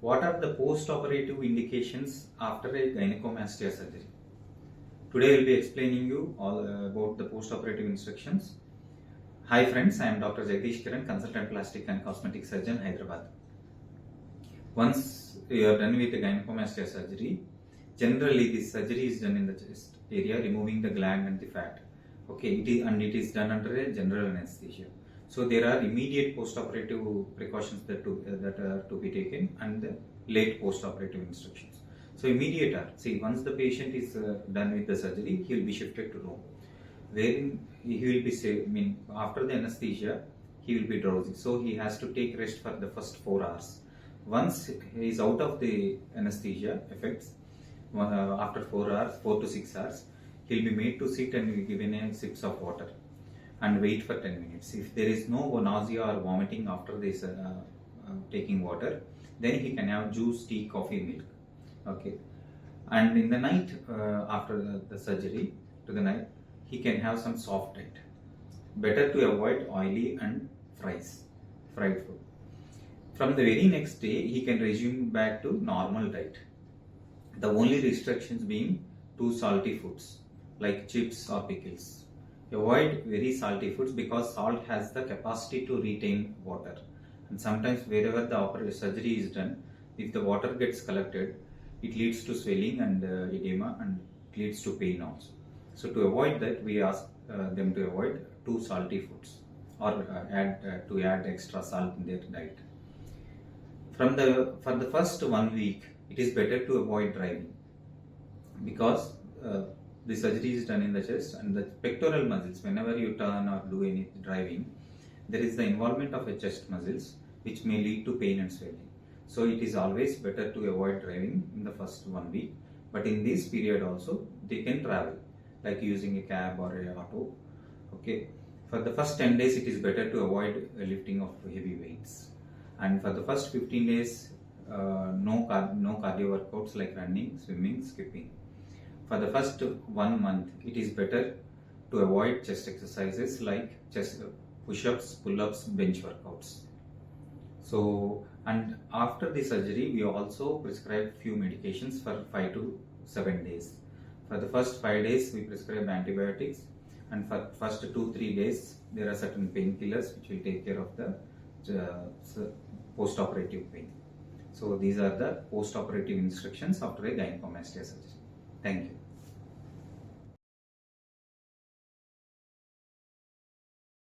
What are the post-operative indications after a gynecomastia surgery? Today I will be explaining you all about the post-operative instructions. Hi friends, I am Dr. Jagdish Kiran, consultant plastic and cosmetic surgeon, Hyderabad. Once you are done with the gynecomastia surgery, generally this surgery is done in the chest area, removing the gland and the fat. Okay, it is done under a general anesthesia. So there are immediate post-operative precautions that are to be taken and the late post-operative instructions. So immediate are, once the patient is done with the surgery, he will be shifted to room, wherein he will be after the anesthesia, he will be drowsy. So he has to take rest for the first 4 hours. Once he is out of the anesthesia effects, after 4 to 6 hours, he will be made to sit and be given a sips of water and wait for 10 minutes. If there is no nausea or vomiting after this taking water, then he can have juice, tea, coffee, milk. Okay. And in the night, after the surgery, he can have some soft diet. Better to avoid oily and fried food. From the very next day, he can resume back to normal diet. The only restrictions being too salty foods like chips or pickles. Avoid very salty foods because salt has the capacity to retain water, and sometimes wherever the surgery is done, if the water gets collected, it leads to swelling and edema, and it leads to pain also. So to avoid that, we ask them to avoid too salty foods or add extra salt in their diet. For the first 1 week, it is better to avoid driving because the surgery is done in the chest, and the pectoral muscles, whenever you turn or do any driving, there is the involvement of a chest muscles which may lead to pain and swelling. So it is always better to avoid driving in the first 1 week, but in this period also they can travel, like using a cab or a auto. Okay. For the first 10 days, it is better to avoid lifting of heavy weights, and for the first 15 days, no cardio workouts like running, swimming, skipping. For the first 1 month, it is better to avoid chest exercises like chest push-ups, pull-ups, bench workouts. So, and after the surgery, we also prescribe few medications for 5 to 7 days. For the first 5 days, we prescribe antibiotics, and for first 2-3 days, there are certain painkillers which will take care of the post-operative pain. So these are the post-operative instructions after a gynecomastia surgery. Thank you.